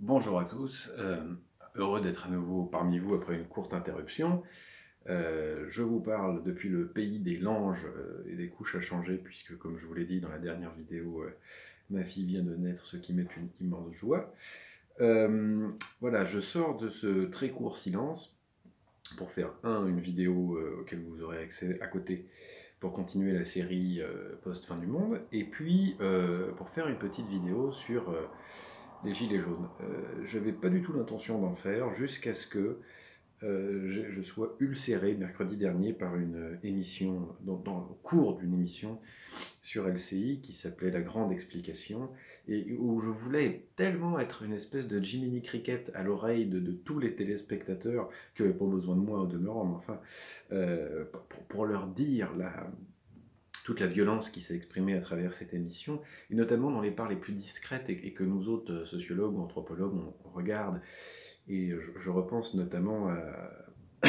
Bonjour à tous, heureux d'être à nouveau parmi vous après une courte interruption. Je vous parle depuis le pays des langes et des couches à changer, puisque comme je vous l'ai dit dans la dernière vidéo, ma fille vient de naître, ce qui m'est une immense joie. Voilà, je sors de ce très court silence pour faire une vidéo auquel vous aurez accès à côté pour continuer la série post-fin du monde, et puis pour faire une petite vidéo sur les gilets jaunes. Je n'avais pas du tout l'intention d'en faire jusqu'à ce que je sois ulcéré mercredi dernier par une émission, dans le cours d'une émission sur LCI qui s'appelait La Grande Explication, et où je voulais tellement être une espèce de Jiminy Cricket à l'oreille de tous les téléspectateurs, qui n'avaient pas besoin de moi au demeurant, mais enfin, pour leur dire toute la violence qui s'est exprimée à travers cette émission, et notamment dans les parts les plus discrètes et que nous autres sociologues ou anthropologues on regarde. Et je repense notamment à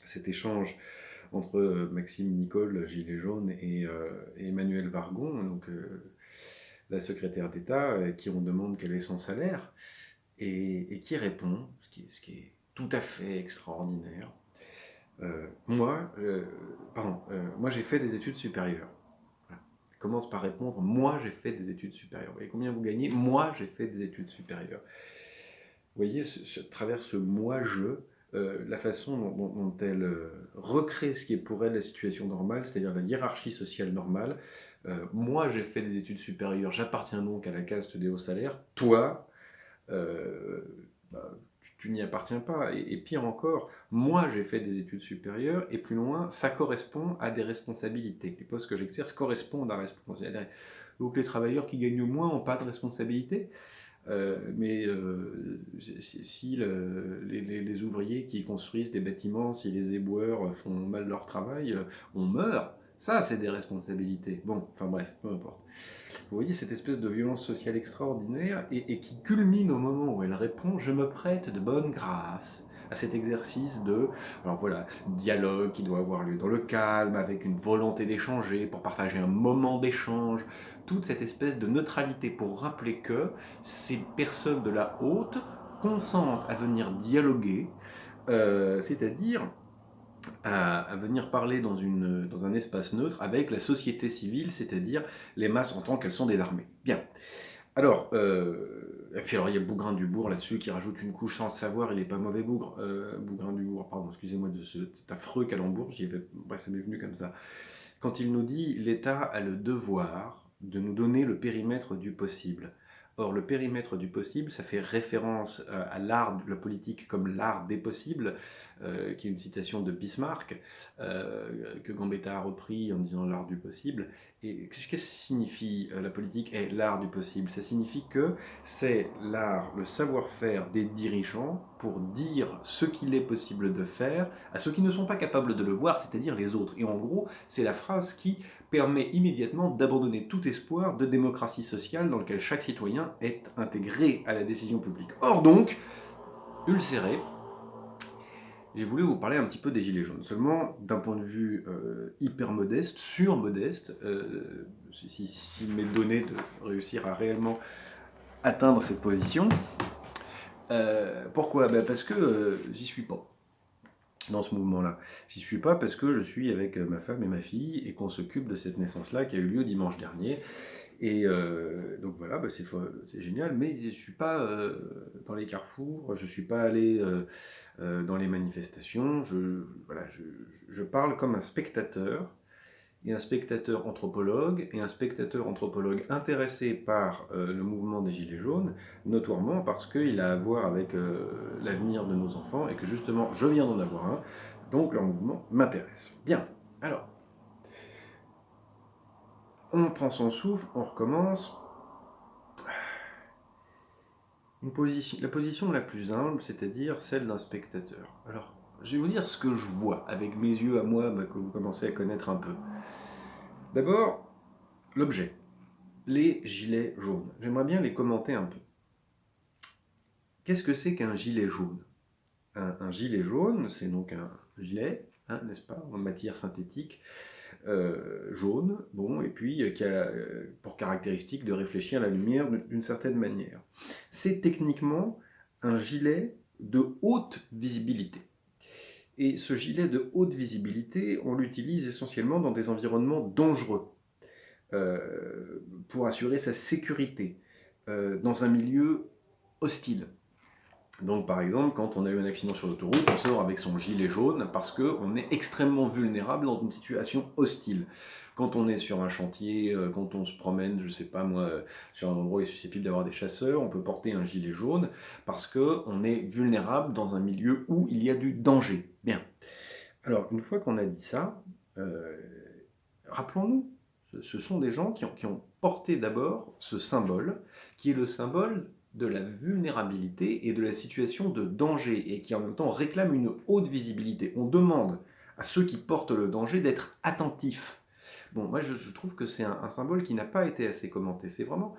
cet échange entre Maxime Nicole, Gilet jaune, et Emmanuel Vargon, donc la secrétaire d'État, qui on demande quel est son salaire, et qui répond, ce qui est tout à fait extraordinaire. Moi j'ai fait des études supérieures. Voilà. Il commence par répondre, moi j'ai fait des études supérieures. Vous voyez combien vous gagnez? Moi j'ai fait des études supérieures. Vous voyez, à travers ce moi-je, la façon dont elle recrée ce qui est pour elle la situation normale, c'est-à-dire la hiérarchie sociale normale. Moi, j'ai fait des études supérieures, j'appartiens donc à la caste des hauts salaires. Toi, euh, bah, tu n'y appartiens pas. Et pire encore, moi, j'ai fait des études supérieures, et plus loin, ça correspond à des responsabilités. Les postes que j'exerce correspondent à des responsabilités. Donc les travailleurs qui gagnent moins n'ont pas de responsabilité. Mais si les ouvriers qui construisent des bâtiments, si les éboueurs font mal leur travail, on meurt. Ça, c'est des responsabilités. Bon, enfin bref, peu importe. Vous voyez cette espèce de violence sociale extraordinaire et qui culmine au moment où elle répond: je me prête de bonne grâce à cet exercice de, alors voilà, dialogue qui doit avoir lieu dans le calme, avec une volonté d'échanger, pour partager un moment d'échange, toute cette espèce de neutralité pour rappeler que ces personnes de la haute consentent à venir dialoguer, c'est-à-dire à venir parler dans un espace neutre avec la société civile, c'est-à-dire les masses en tant qu'elles sont des armées. Bien. Alors, et puis alors il y a Bougrain Dubourg là-dessus qui rajoute une couche sans le savoir, il n'est pas mauvais Bougre. Bougrain Dubourg, pardon, excusez-moi de cet affreux calembour, ça m'est venu comme ça. Quand il nous dit: l'État a le devoir de nous donner le périmètre du possible. Or, le périmètre du possible, ça fait référence à l'art de la politique comme l'art des possibles, qui est une citation de Bismarck, que Gambetta a repris en disant l'art du possible. Et qu'est-ce que ça signifie la politique est l'art du possible? Ça signifie que c'est l'art, le savoir-faire des dirigeants pour dire ce qu'il est possible de faire à ceux qui ne sont pas capables de le voir, c'est-à-dire les autres. Et en gros, c'est la phrase qui permet immédiatement d'abandonner tout espoir de démocratie sociale dans lequel chaque citoyen est intégré à la décision publique. Or donc, ulcéré, j'ai voulu vous parler un petit peu des Gilets jaunes, seulement d'un point de vue hyper modeste, surmodeste, s'il m'est donné de réussir à réellement atteindre cette position. Pourquoi? Parce que j'y suis pas dans ce mouvement-là. J'y suis pas parce que je suis avec ma femme et ma fille et qu'on s'occupe de cette naissance-là qui a eu lieu dimanche dernier. Et donc voilà, c'est génial, mais je ne suis pas dans les carrefours, je ne suis pas allé dans les manifestations, voilà, je parle comme un spectateur, et un spectateur anthropologue, et un spectateur anthropologue intéressé par le mouvement des Gilets jaunes, notoirement parce qu'il a à voir avec l'avenir de nos enfants, et que justement, je viens d'en avoir un, donc leur mouvement m'intéresse. Bien, alors, on prend son souffle, on recommence. La position la plus humble, c'est-à-dire celle d'un spectateur. Alors, je vais vous dire ce que je vois avec mes yeux à moi, que vous commencez à connaître un peu. D'abord, l'objet. Les gilets jaunes. J'aimerais bien les commenter un peu. Qu'est-ce que c'est qu'un gilet jaune? Un gilet jaune, c'est donc un gilet, hein, n'est-ce pas, en matière synthétique, jaune, bon, et puis qui a pour caractéristique de réfléchir la lumière d'une certaine manière. C'est techniquement un gilet de haute visibilité. Et ce gilet de haute visibilité, on l'utilise essentiellement dans des environnements dangereux, pour assurer sa sécurité, dans un milieu hostile. Donc par exemple, quand on a eu un accident sur l'autoroute, on sort avec son gilet jaune parce qu'on est extrêmement vulnérable dans une situation hostile. Quand on est sur un chantier, quand on se promène, je sais pas moi, sur un endroit où il est susceptible d'avoir des chasseurs, on peut porter un gilet jaune parce qu'on est vulnérable dans un milieu où il y a du danger. Bien. Alors une fois qu'on a dit ça, rappelons-nous, ce sont des gens qui ont porté d'abord ce symbole, qui est le symbole de la vulnérabilité et de la situation de danger, et qui en même temps réclame une haute visibilité. On demande à ceux qui portent le danger d'être attentifs. Bon, moi je trouve que c'est un symbole qui n'a pas été assez commenté. C'est vraiment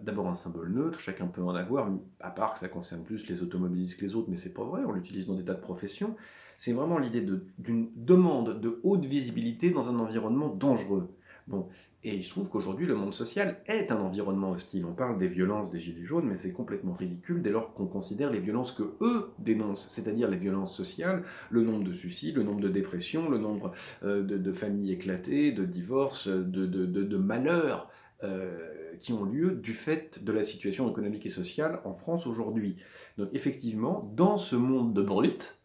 d'abord un symbole neutre, chacun peut en avoir, à part que ça concerne plus les automobilistes que les autres, mais c'est pas vrai, on l'utilise dans des tas de professions. C'est vraiment l'idée d'une demande de haute visibilité dans un environnement dangereux. Bon, et il se trouve qu'aujourd'hui, le monde social est un environnement hostile. On parle des violences des Gilets jaunes, mais c'est complètement ridicule dès lors qu'on considère les violences que eux dénoncent, c'est-à-dire les violences sociales, le nombre de suicides, le nombre de dépressions, le nombre de familles éclatées, de divorces, de malheurs qui ont lieu du fait de la situation économique et sociale en France aujourd'hui. Donc effectivement, dans ce monde de brutes,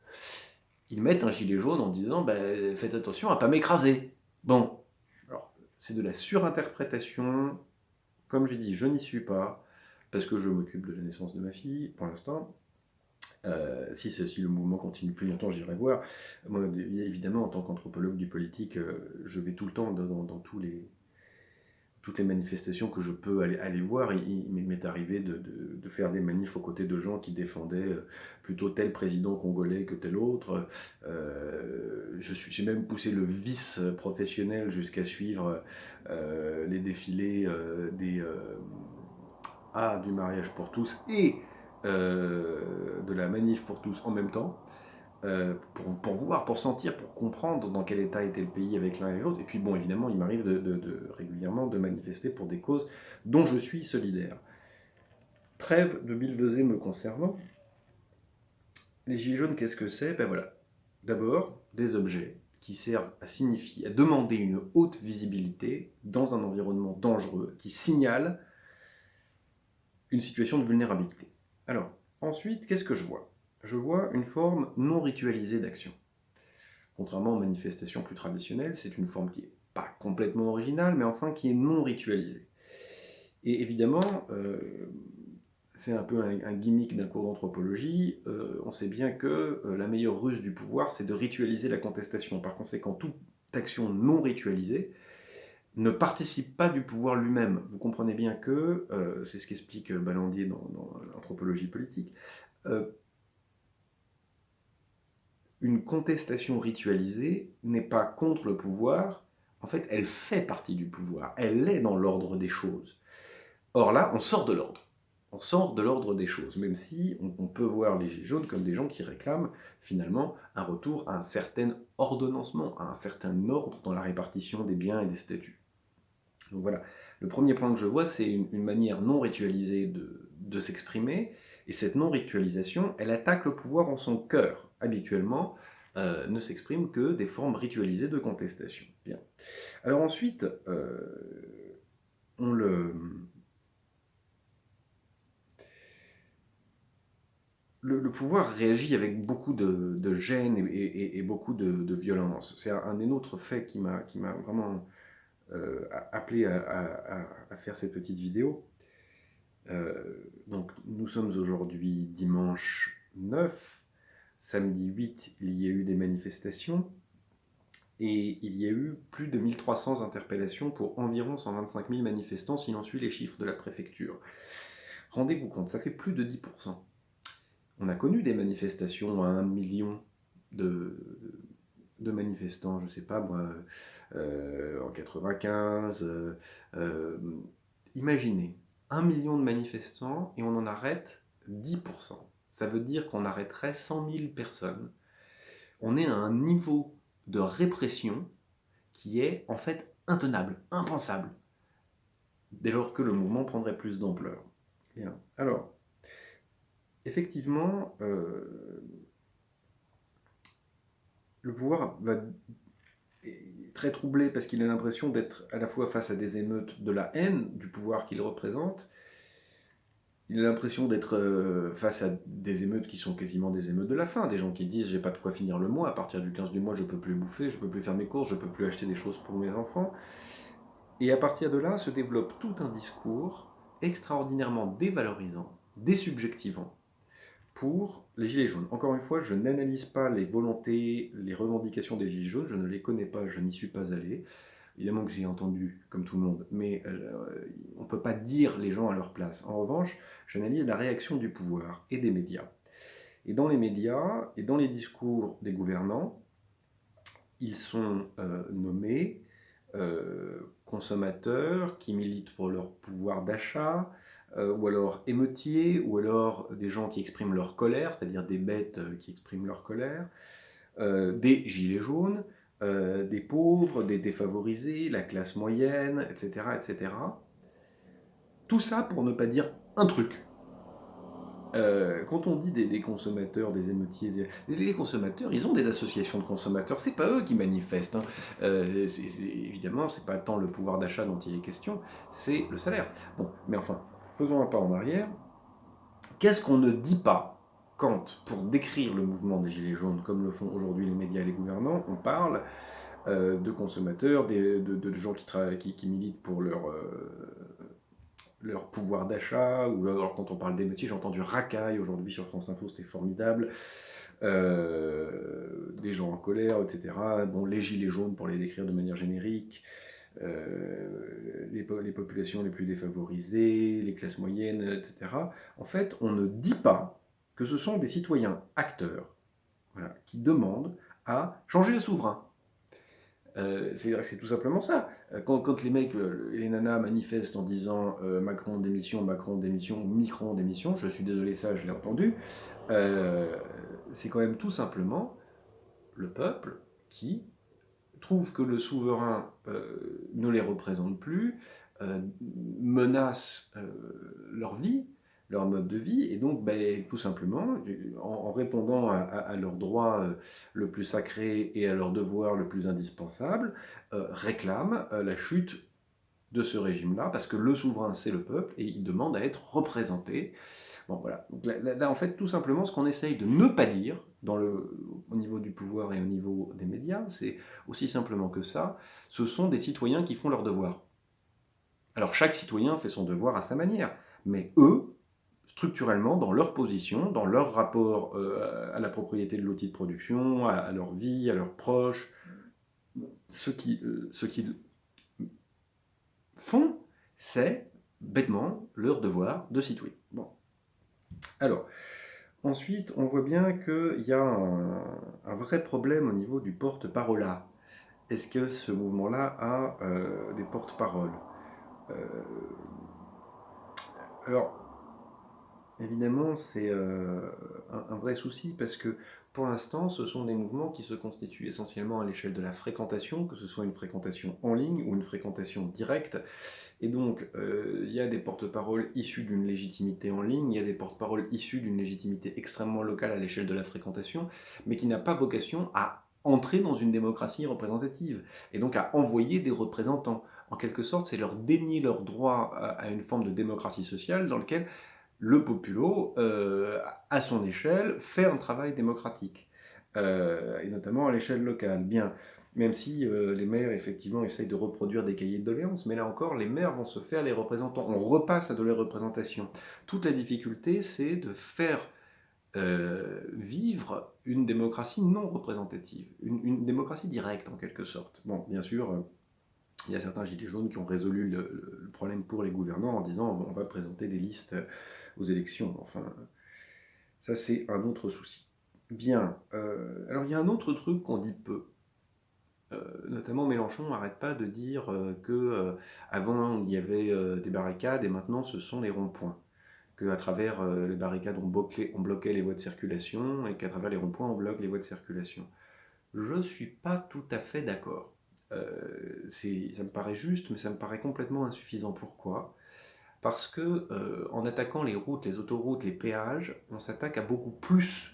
ils mettent un gilet jaune en disant ben, faites attention à ne pas m'écraser. Bon, alors c'est de la surinterprétation. Comme j'ai dit, je n'y suis pas, parce que je m'occupe de la naissance de ma fille pour l'instant. Si le mouvement continue plus longtemps, j'irai voir. Moi, évidemment, en tant qu'anthropologue du politique, je vais tout le temps dans toutes les manifestations que je peux aller voir. Il m'est arrivé de faire des manifs aux côtés de gens qui défendaient plutôt tel président congolais que tel autre. J'ai même poussé le vice professionnel jusqu'à suivre les défilés du mariage pour tous et de la manif pour tous en même temps. Pour voir, pour sentir, pour comprendre dans quel état était le pays avec l'un et l'autre. Et puis bon, évidemment, il m'arrive régulièrement de manifester pour des causes dont je suis solidaire. Trêve de billevesées me concernant. Les gilets jaunes, qu'est-ce que c'est? Ben voilà. D'abord, des objets qui servent à signifier, à demander une haute visibilité dans un environnement dangereux, qui signale une situation de vulnérabilité. Alors, ensuite, qu'est-ce que je vois? Je vois une forme non ritualisée d'action. Contrairement aux manifestations plus traditionnelles, c'est une forme qui n'est pas complètement originale, mais enfin qui est non ritualisée. Et évidemment, c'est un peu un gimmick d'un cours d'anthropologie, on sait bien que la meilleure ruse du pouvoir, c'est de ritualiser la contestation. Par conséquent, toute action non ritualisée ne participe pas du pouvoir lui-même. Vous comprenez bien que, c'est ce qu'explique Ballandier dans l'anthropologie politique, une contestation ritualisée n'est pas contre le pouvoir, en fait, elle fait partie du pouvoir, elle est dans l'ordre des choses. Or là, on sort de l'ordre. On sort de l'ordre des choses, même si on peut voir les Gilets jaunes comme des gens qui réclament finalement un retour à un certain ordonnancement, à un certain ordre dans la répartition des biens et des statuts. Donc voilà, le premier point que je vois, c'est une manière non ritualisée de s'exprimer, et cette non-ritualisation, elle attaque le pouvoir en son cœur. Habituellement, ne s'exprime que des formes ritualisées de contestation. Bien. Alors ensuite, le pouvoir réagit avec beaucoup de gêne et beaucoup de violence. C'est un des autres faits qui m'a vraiment appelé à faire cette petite vidéo. Donc nous sommes aujourd'hui dimanche 9, samedi 8, il y a eu des manifestations, et il y a eu plus de 1300 interpellations pour environ 125 000 manifestants, si l'on suit les chiffres de la préfecture. Rendez-vous compte, ça fait plus de 10%. On a connu des manifestations à 1 million de manifestants, je ne sais pas moi, en 95. Imaginez, 1 million de manifestants et on en arrête 10%. Ça veut dire qu'on arrêterait 100 000 personnes. On est à un niveau de répression qui est en fait intenable, impensable, dès lors que le mouvement prendrait plus d'ampleur. Bien. Alors, effectivement, le pouvoir est très troublé parce qu'il a l'impression d'être à la fois face à des émeutes de la haine du pouvoir qu'il représente. Il a l'impression d'être face à des émeutes qui sont quasiment des émeutes de la faim, des gens qui disent j'ai pas de quoi finir le mois, à partir du 15 du mois je peux plus bouffer, je peux plus faire mes courses, je peux plus acheter des choses pour mes enfants. Et à partir de là se développe tout un discours extraordinairement dévalorisant, désubjectivant pour les Gilets jaunes. Encore une fois, je n'analyse pas les volontés, les revendications des Gilets jaunes, je ne les connais pas, je n'y suis pas allé. Évidemment que j'ai entendu, comme tout le monde, mais on ne peut pas dire les gens à leur place. En revanche, j'analyse la réaction du pouvoir et des médias. Et dans les médias et dans les discours des gouvernants, ils sont nommés consommateurs qui militent pour leur pouvoir d'achat, ou alors émeutiers, ou alors des gens qui expriment leur colère, c'est-à-dire des bêtes qui expriment leur colère, des gilets jaunes, des pauvres, des défavorisés, la classe moyenne, etc., etc. Tout ça pour ne pas dire un truc. Quand on dit des consommateurs, des émeutiers, les consommateurs, ils ont des associations de consommateurs, c'est pas eux qui manifestent. Hein. Évidemment, c'est pas tant le pouvoir d'achat dont il est question, c'est le salaire. Bon, mais enfin, faisons un pas en arrière. Qu'est-ce qu'on ne dit pas quand, pour décrire le mouvement des Gilets jaunes, comme le font aujourd'hui les médias et les gouvernants, on parle de consommateurs, de gens qui militent pour leur pouvoir d'achat, ou alors quand on parle d'émeutiers, j'ai entendu racaille aujourd'hui sur France Info, c'était formidable, des gens en colère, etc. Bon, les gilets jaunes pour les décrire de manière générique, les populations les plus défavorisées, les classes moyennes, etc. En fait, on ne dit pas que ce sont des citoyens acteurs, voilà, qui demandent à changer le souverain. C'est tout simplement ça. Quand les mecs, les nanas manifestent en disant Macron démission, ou Micron démission, je suis désolé, ça je l'ai entendu, c'est quand même tout simplement le peuple qui trouve que le souverain ne les représente plus, menace leur vie, leur mode de vie, et donc tout simplement, en répondant à leur droit le plus sacré et à leur devoir le plus indispensable, réclament la chute de ce régime-là, parce que le souverain c'est le peuple, et il demande à être représenté. Bon, voilà. Donc là, en fait, tout simplement, ce qu'on essaye de ne pas dire au niveau du pouvoir et au niveau des médias, c'est aussi simplement que ça, ce sont des citoyens qui font leur devoir. Alors, chaque citoyen fait son devoir à sa manière, mais eux, structurellement, dans leur position, dans leur rapport à la propriété de l'outil de production, à leur vie, à leurs proches, ce qu'ils font, c'est bêtement leur devoir de citoyen. Bon. Alors, ensuite, on voit bien qu'il y a un vrai problème au niveau du porte-parole. Est-ce que ce mouvement-là a des porte-paroles? Euh, alors, évidemment, c'est un vrai souci parce que pour l'instant, ce sont des mouvements qui se constituent essentiellement à l'échelle de la fréquentation, que ce soit une fréquentation en ligne ou une fréquentation directe. Et donc, il y a des porte-paroles issus d'une légitimité en ligne, il y a des porte-paroles issus d'une légitimité extrêmement locale à l'échelle de la fréquentation, mais qui n'a pas vocation à entrer dans une démocratie représentative, et donc à envoyer des représentants. En quelque sorte, c'est leur dénier leur droit à une forme de démocratie sociale dans laquelle le populo, à son échelle, fait un travail démocratique, et notamment à l'échelle locale. Bien, même si les maires, effectivement, essayent de reproduire des cahiers de doléances, mais là encore, les maires vont se faire les représentants. On repasse à de la représentation. Toute la difficulté, c'est de faire vivre une démocratie non représentative, une démocratie directe, en quelque sorte. Bon, bien sûr, il y a certains gilets jaunes qui ont résolu le problème pour les gouvernants en disant bon, on va présenter des listes aux élections. Enfin, ça c'est un autre souci. Bien, alors il y a un autre truc qu'on dit peu. Notamment Mélenchon n'arrête pas de dire que avant il y avait des barricades et maintenant ce sont les ronds-points. Qu'à travers les barricades on bloquait les voies de circulation et qu'à travers les ronds-points on bloque les voies de circulation. Je ne suis pas tout à fait d'accord. ça me paraît juste, mais ça me paraît complètement insuffisant. Pourquoi? Parce que en attaquant les routes, les autoroutes, les péages, on s'attaque à beaucoup plus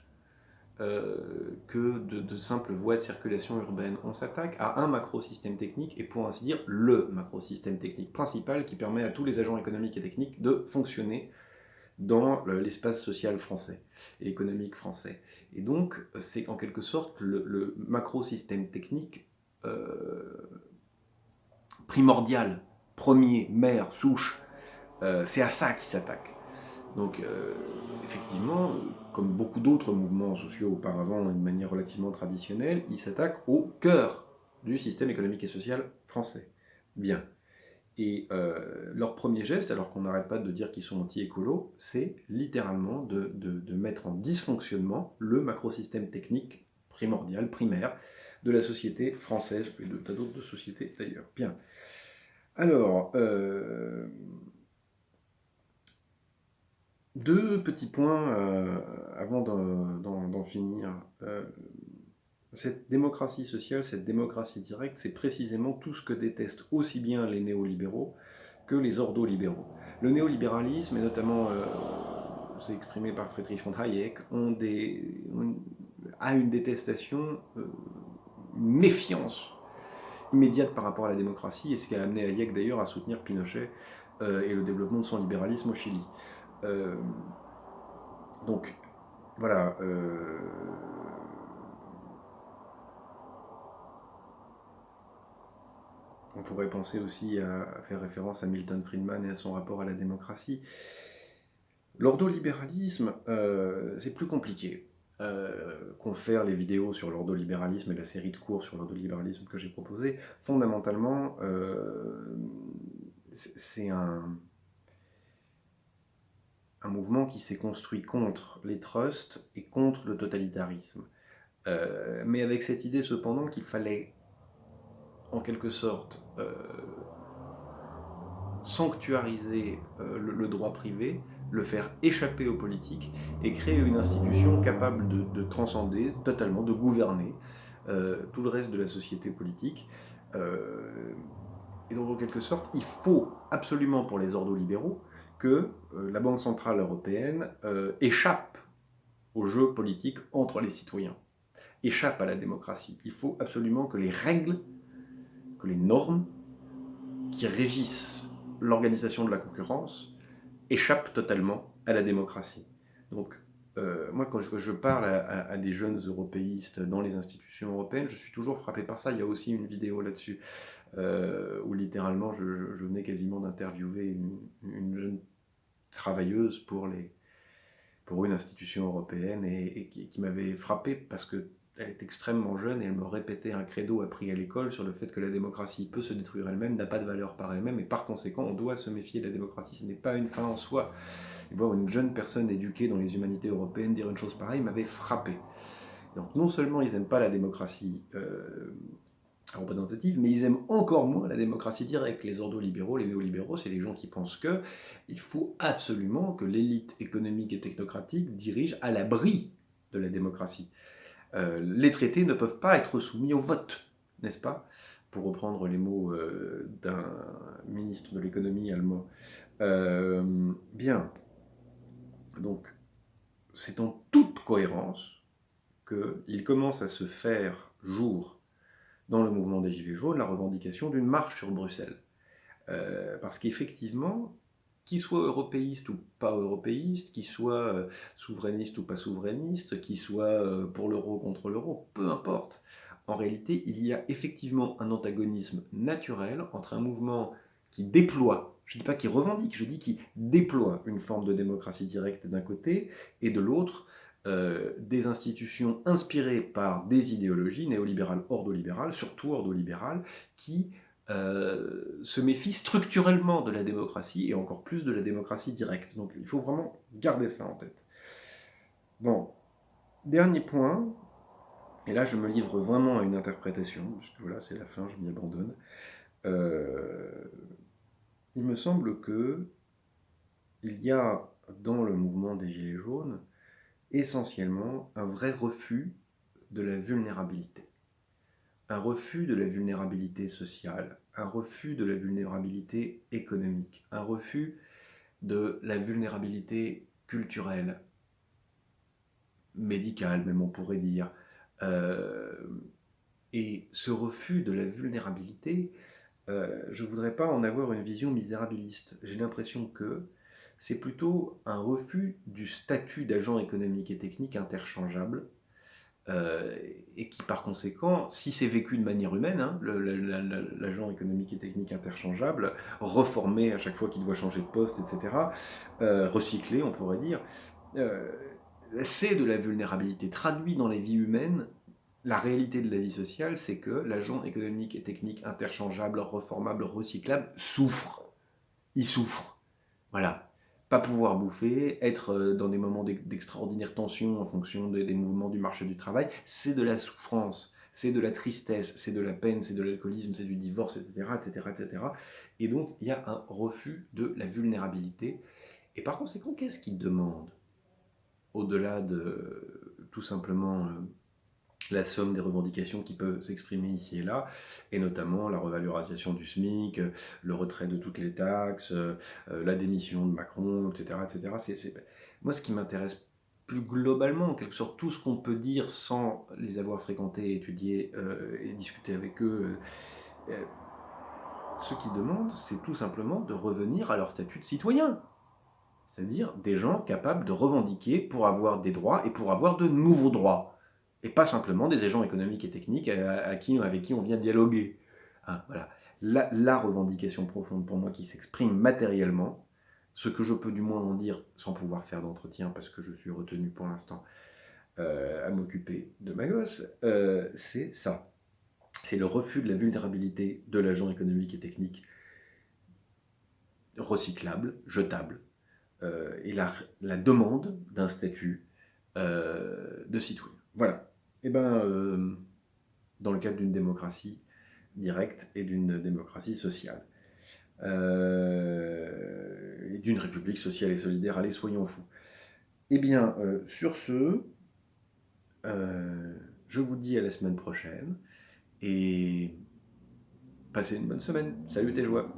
que de simples voies de circulation urbaine. On s'attaque à un macro-système technique, et pour ainsi dire, le macro-système technique principal qui permet à tous les agents économiques et techniques de fonctionner dans l'espace social français et économique français. Et donc, c'est en quelque sorte le macro-système technique primordial, premier, mère, souche. C'est à ça qu'il s'attaque. Donc, effectivement, comme beaucoup d'autres mouvements sociaux auparavant, d'une manière relativement traditionnelle, ils s'attaquent au cœur du système économique et social français. Bien. Et leur premier geste, alors qu'on n'arrête pas de dire qu'ils sont anti-écolos, c'est littéralement de mettre en dysfonctionnement le macrosystème technique primordial, primaire, de la société française, et de tas d'autres sociétés d'ailleurs. Bien. Alors, deux petits points avant d'en finir. Cette démocratie sociale, cette démocratie directe, c'est précisément tout ce que détestent aussi bien les néolibéraux que les ordolibéraux. Le néolibéralisme, et notamment, c'est exprimé par Friedrich von Hayek, a une détestation, une méfiance immédiate par rapport à la démocratie, et ce qui a amené Hayek d'ailleurs à soutenir Pinochet et le développement de son libéralisme au Chili. Donc, voilà. On pourrait penser aussi à faire référence à Milton Friedman et à son rapport à la démocratie. L'ordolibéralisme, c'est plus compliqué. Confère les vidéos sur l'ordolibéralisme et la série de cours sur l'ordolibéralisme que j'ai proposé, fondamentalement, c'est un mouvement qui s'est construit contre les trusts et contre le totalitarisme. Mais avec cette idée cependant qu'il fallait, en quelque sorte, sanctuariser le droit privé, le faire échapper aux politiques et créer une institution capable de transcender totalement, de gouverner tout le reste de la société politique. Et donc, en quelque sorte, il faut absolument pour les ordolibéraux que la Banque Centrale Européenne échappe au jeu politique entre les citoyens, échappe à la démocratie. Il faut absolument que les règles, que les normes qui régissent l'organisation de la concurrence échappent totalement à la démocratie. Donc, moi, quand je parle à des jeunes européistes dans les institutions européennes, je suis toujours frappé par ça. Il y a aussi une vidéo là-dessus, où littéralement, je venais quasiment d'interviewer une jeune travailleuse pour une institution européenne et qui m'avait frappé parce que elle est extrêmement jeune et elle me répétait un credo appris à l'école sur le fait que la démocratie peut se détruire elle-même, n'a pas de valeur par elle-même, et par conséquent, on doit se méfier de la démocratie, ce n'est pas une fin en soi. Et voir une jeune personne éduquée dans les humanités européennes dire une chose pareille m'avait frappé. Donc non seulement ils n'aiment pas la démocratie représentative, mais ils aiment encore moins la démocratie directe. Les ordolibéraux, les néolibéraux, c'est des gens qui pensent que il faut absolument que l'élite économique et technocratique dirige à l'abri de la démocratie. Les traités ne peuvent pas être soumis au vote, n'est-ce pas? Pour reprendre les mots d'un ministre de l'économie allemand. Bien. Donc, c'est en toute cohérence qu'il commence à se faire jour dans le mouvement des Gilets jaunes la revendication d'une marche sur Bruxelles. Parce qu'effectivement, qu'il soit européiste ou pas européiste, qu'il soit souverainiste ou pas souverainiste, qu'il soit pour l'euro contre l'euro, peu importe. En réalité, il y a effectivement un antagonisme naturel entre un mouvement qui déploie, je ne dis pas qui revendique, je dis qui déploie une forme de démocratie directe d'un côté, et de l'autre, des institutions inspirées par des idéologies néolibérales, ordolibérales, surtout ordolibérales, qui se méfient structurellement de la démocratie, et encore plus de la démocratie directe. Donc il faut vraiment garder ça en tête. Bon, dernier point, et là je me livre vraiment à une interprétation, puisque voilà, c'est la fin, je m'y abandonne. Il me semble que il y a dans le mouvement des Gilets jaunes essentiellement un vrai refus de la vulnérabilité. un refus de la vulnérabilité sociale, un refus de la vulnérabilité économique, un refus de la vulnérabilité culturelle, médicale même on pourrait dire. Euh, et ce refus de la vulnérabilité, je ne voudrais pas en avoir une vision misérabiliste. J'ai l'impression que c'est plutôt un refus du statut d'agent économique et technique interchangeable, euh, et qui par conséquent, si c'est vécu de manière humaine, hein, l'agent économique et technique interchangeable, reformé à chaque fois qu'il doit changer de poste, etc., recyclé, on pourrait dire, euh, c'est de la vulnérabilité. Traduit dans les vies humaines, la réalité de la vie sociale, c'est que l'agent économique et technique interchangeable, reformable, recyclable souffre. Il souffre. Voilà. Pas pouvoir bouffer, être dans des moments d'extraordinaire tension en fonction des mouvements du marché du travail, c'est de la souffrance, c'est de la tristesse, c'est de la peine, c'est de l'alcoolisme, c'est du divorce, etc., etc., etc. Et donc, il y a un refus de la vulnérabilité. Et par conséquent, qu'est-ce qu'il demande au-delà de tout simplement la somme des revendications qui peuvent s'exprimer ici et là, et notamment la revalorisation du SMIC, le retrait de toutes les taxes, la démission de Macron, etc. etc. Moi, ce qui m'intéresse plus globalement, en quelque sorte, tout ce qu'on peut dire sans les avoir fréquentés, étudiés et discuter avec eux, euh, ce qu'ils demandent, c'est tout simplement de revenir à leur statut de citoyen. C'est-à-dire des gens capables de revendiquer pour avoir des droits et pour avoir de nouveaux droits. Et pas simplement des agents économiques et techniques avec qui on vient dialoguer. Hein, voilà. La revendication profonde pour moi qui s'exprime matériellement, ce que je peux du moins en dire sans pouvoir faire d'entretien parce que je suis retenu pour l'instant à m'occuper de ma gosse, c'est ça. C'est le refus de la vulnérabilité de l'agent économique et technique recyclable, jetable, et la demande d'un statut de citoyen. Voilà. Et ben, dans le cadre d'une démocratie directe et d'une démocratie sociale. Et d'une république sociale et solidaire, allez, soyons fous. Eh bien, sur ce, je vous dis à la semaine prochaine et passez une bonne semaine. Salut tes joies.